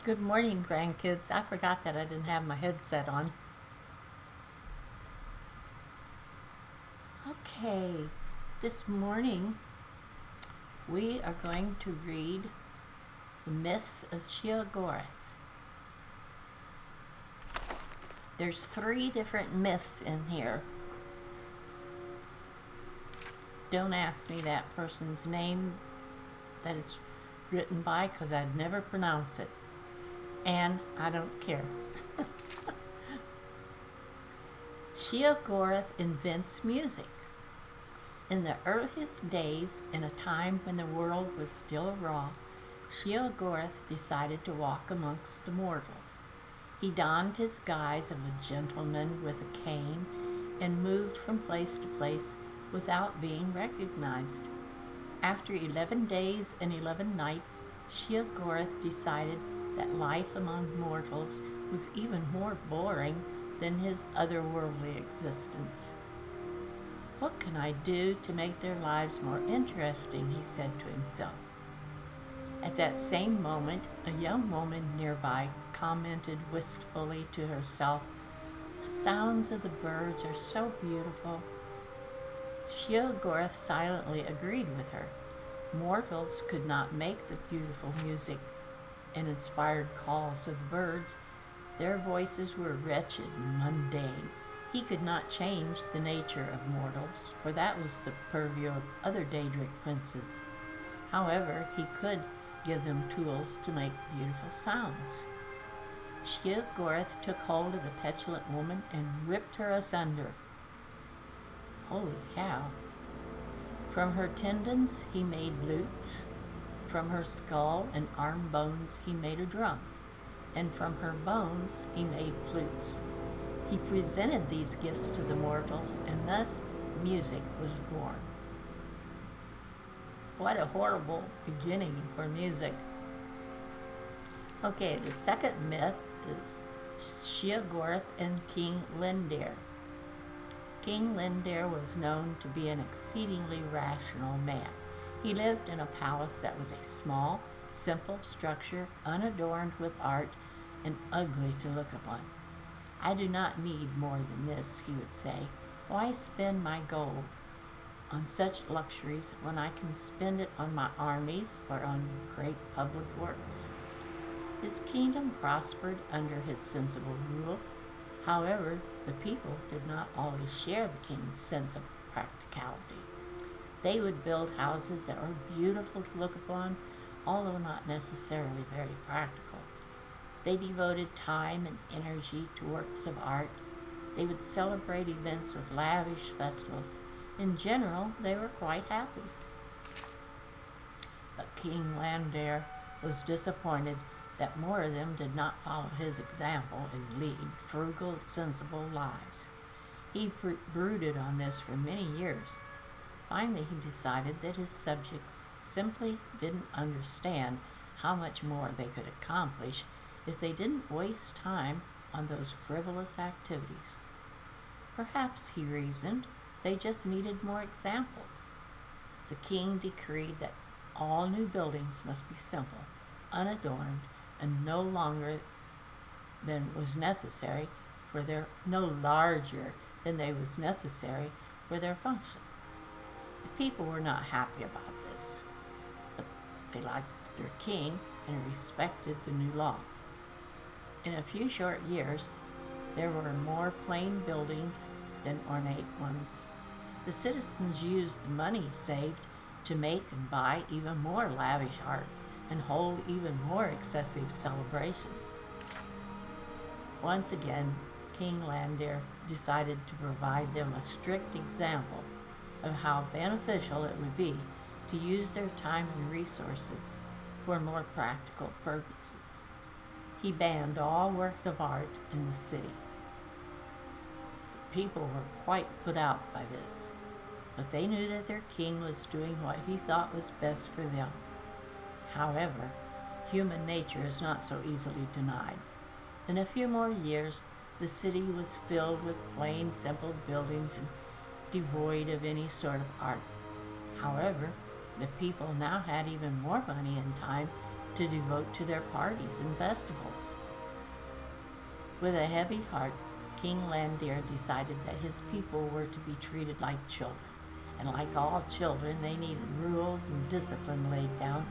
Good morning, grandkids. I forgot that I didn't have my headset on. Okay, this morning we are going to read the myths of Sheogorath. There's 3 different myths in here. Don't ask me that person's name that it's written by because I'd never pronounce it. And I don't care. Sheogorath invents music. In the earliest days, in a time when the world was still raw, Sheogorath decided to walk amongst the mortals. He donned his guise of a gentleman with a cane and moved from place to place without being recognized. After 11 days and 11 nights, Sheogorath decided that life among mortals was even more boring than his otherworldly existence. "What can I do to make their lives more interesting?" he said to himself. At that same moment, a young woman nearby commented wistfully to herself, "The sounds of the birds are so beautiful." Sheogorath silently agreed with her. Mortals could not make the beautiful music and inspired calls of the birds. Their voices were wretched and mundane. He could not change the nature of mortals, for that was the purview of other Daedric princes. However, he could give them tools to make beautiful sounds. Sheogorath took hold of the petulant woman and ripped her asunder. Holy cow! From her tendons he made lutes. From her skull and arm bones he made a drum, and from her bones he made flutes. He presented these gifts to the mortals, and thus music was born. What a horrible beginning for music. Okay, the second myth is Sheogorath and King Linder. King Linder was known to be an exceedingly rational man. He lived in a palace that was a small, simple structure, unadorned with art and ugly to look upon. "I do not need more than this," he would say. "Why spend my gold on such luxuries when I can spend it on my armies or on great public works?" His kingdom prospered under his sensible rule. However, the people did not always share the king's sense of practicality. They would build houses that were beautiful to look upon, although not necessarily very practical. They devoted time and energy to works of art. They would celebrate events with lavish festivals. In general, they were quite happy. But King Linder was disappointed that more of them did not follow his example and lead frugal, sensible lives. He brooded on this for many years. Finally, he decided that his subjects simply didn't understand how much more they could accomplish if they didn't waste time on those frivolous activities. Perhaps, he reasoned, they just needed more examples. The king decreed that all new buildings must be simple, unadorned, and no larger than was necessary for their function. The people were not happy about this, but they liked their king and respected the new law. In a few short years, there were more plain buildings than ornate ones. The citizens used the money saved to make and buy even more lavish art and hold even more excessive celebration. Once again, King Linder decided to provide them a strict example of how beneficial it would be to use their time and resources for more practical purposes. He banned all works of art in the city. The people were quite put out by this, but they knew that their king was doing what he thought was best for them. However, human nature is not so easily denied. In a few more years, the city was filled with plain, simple buildings and devoid of any sort of art. However, the people now had even more money and time to devote to their parties and festivals. With a heavy heart, King Landir decided that his people were to be treated like children, and like all children, they needed rules and discipline laid down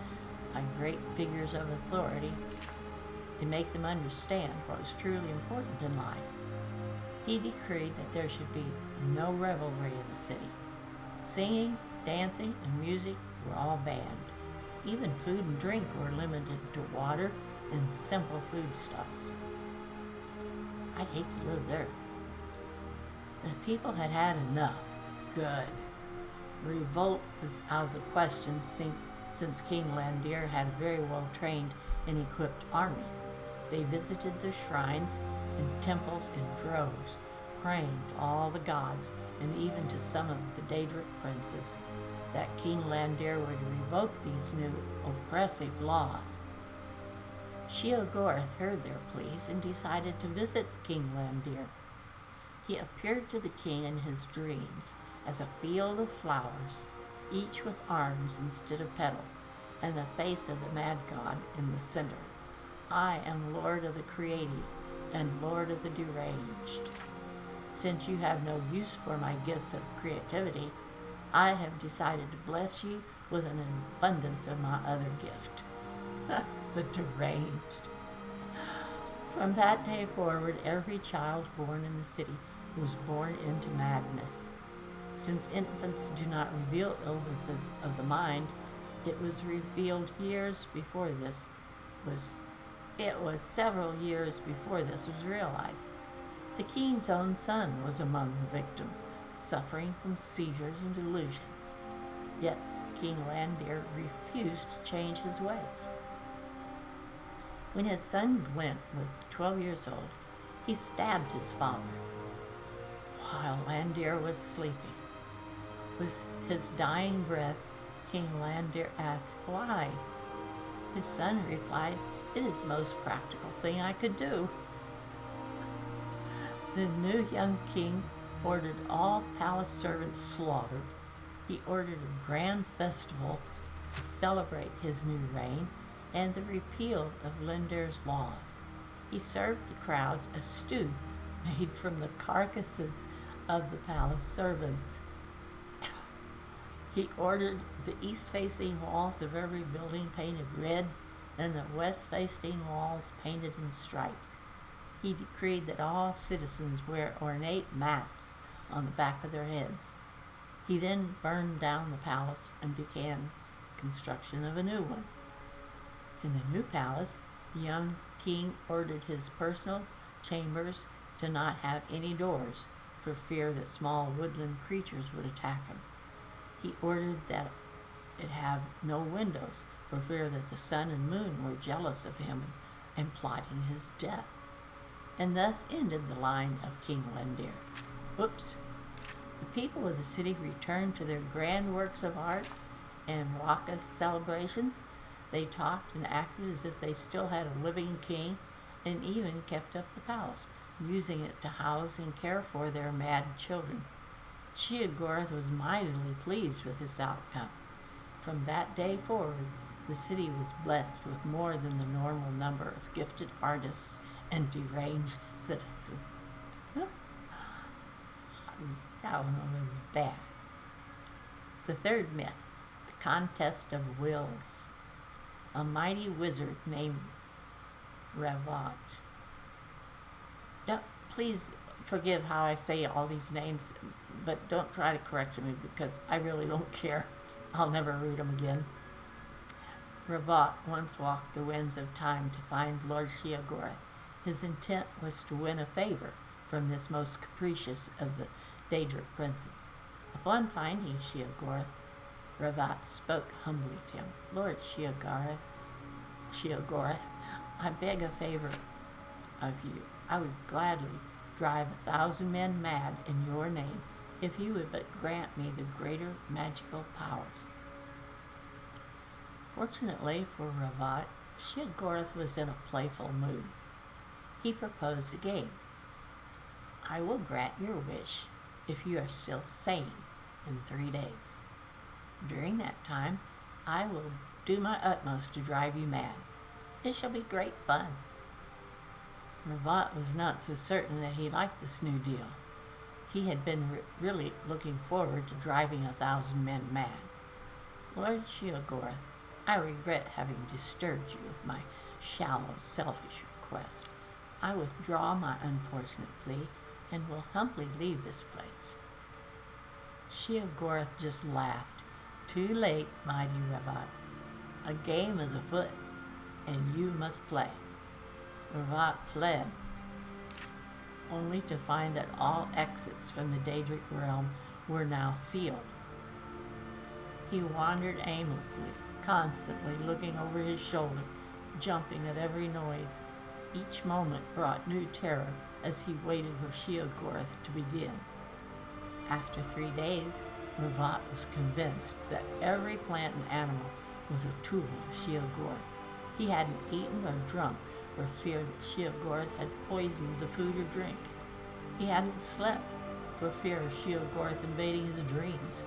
by great figures of authority to make them understand what was truly important in life. He decreed that there should be no revelry in the city. Singing, dancing, and music were all banned. Even food and drink were limited to water and simple foodstuffs. I'd hate to live there. The people had had enough. Good. Revolt was out of the question since King Landir had a very well-trained and equipped army. They visited the shrines and temples in droves, praying to all the gods and even to some of the Daedric princes that King Landir would revoke these new oppressive laws. Sheogorath heard their pleas and decided to visit King Landir. He appeared to the king in his dreams as a field of flowers, each with arms instead of petals, and the face of the mad god in the center. I am Lord of the creative and Lord of the deranged. Since you have no use for my gifts of creativity, I have decided to bless you with an abundance of my other gift, the deranged. From that day forward, every child born in the city was born into madness. Since infants do not reveal illnesses of the mind, it was revealed several years before this was realized. The king's own son was among the victims, suffering from seizures and delusions. Yet King Landir refused to change his ways. When his son Glint was 12 years old, he stabbed his father while Landir was sleeping. With his dying breath, King Landir asked why. His son replied, "It is the most practical thing I could do." The new young king ordered all palace servants slaughtered. He ordered a grand festival to celebrate his new reign and the repeal of Linder's laws. He served the crowds a stew made from the carcasses of the palace servants. He ordered the east-facing walls of every building painted red and the west-facing walls painted in stripes. He decreed that all citizens wear ornate masks on the back of their heads. He then burned down the palace and began construction of a new one. In the new palace, the young king ordered his personal chambers to not have any doors for fear that small woodland creatures would attack him. He ordered that it have no windows for fear that the sun and moon were jealous of him and plotting his death. And thus ended the line of King Landir. Whoops. The people of the city returned to their grand works of art and raucous celebrations. They talked and acted as if they still had a living king and even kept up the palace, using it to house and care for their mad children. Sheogorath was mightily pleased with this outcome. From that day forward, the city was blessed with more than the normal number of gifted artists and deranged citizens. That one was bad. The third myth, the contest of wills. A mighty wizard named Revamped. Now, please forgive how I say all these names, but don't try to correct me because I really don't care. I'll never read them again. Revamped once walked the winds of time to find Lord Sheogorath. His intent was to win a favor from this most capricious of the Daedric princes. Upon finding Sheogorath, Revamped spoke humbly to him. Lord Sheogorath, I beg a favor of you. I would gladly drive 1,000 men mad in your name if you would but grant me the greater magical powers. Fortunately for Revamped, Sheogorath was in a playful mood. He proposed a game. I will grant your wish if you are still sane in 3 days. During that time, I will do my utmost to drive you mad. It shall be great fun. Revamped was not so certain that he liked this new deal. He had been really looking forward to driving 1,000 men mad. Lord Sheogorath, I regret having disturbed you with my shallow, selfish request. I withdraw my unfortunate plea and will humbly leave this place. Sheogorath just laughed. Too late, mighty Revamped. A game is afoot, and you must play. Revamped fled, only to find that all exits from the Daedric realm were now sealed. He wandered aimlessly, constantly looking over his shoulder, jumping at every noise. Each moment brought new terror as he waited for Sheogorath to begin. After 3 days, Revamped was convinced that every plant and animal was a tool of Sheogorath. He hadn't eaten or drunk for fear that Sheogorath had poisoned the food or drink. He hadn't slept for fear of Sheogorath invading his dreams,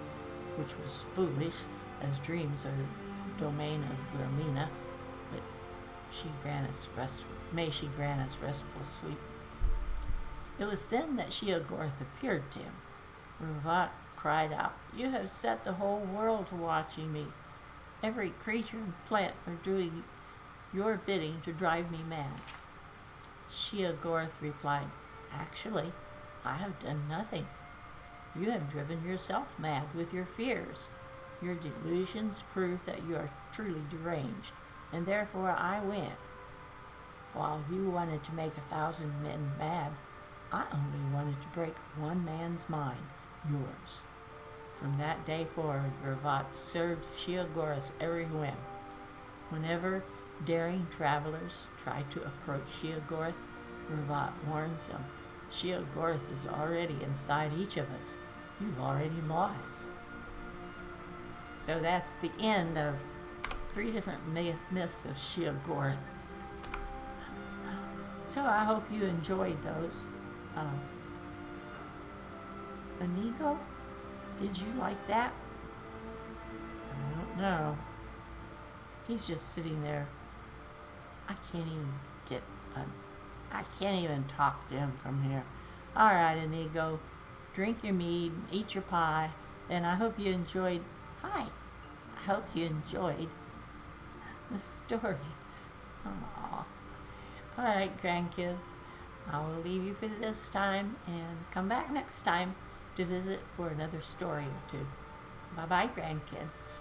which was foolish, as dreams are the domain of Vermina, but may she grant us restful sleep. It was then that Sheogorath appeared to him. Revamped cried out, "You have set the whole world to watching me. Every creature and plant are doing your bidding to drive me mad." Sheogorath replied, "Actually, I have done nothing. You have driven yourself mad with your fears. Your delusions prove that you are truly deranged, and therefore I win. While you wanted to make 1,000 men mad, I only wanted to break one man's mind, yours." From that day forward, Revamped served Sheogorath's every whim. Whenever daring travelers try to approach Sheogorath, Revamped warns them, "Sheogorath is already inside each of us. You've already lost." So that's the end of 3 different myths of Sheogorath. So I hope you enjoyed those. Inigo, did you like that? I don't know. He's just sitting there. I can't even talk to him from here. All right, Inigo, drink your mead, eat your pie, and I hope you enjoyed. I hope you enjoyed the stories. Aww. All right, grandkids, I will leave you for this time and come back next time to visit for another story or two. Bye-bye, grandkids.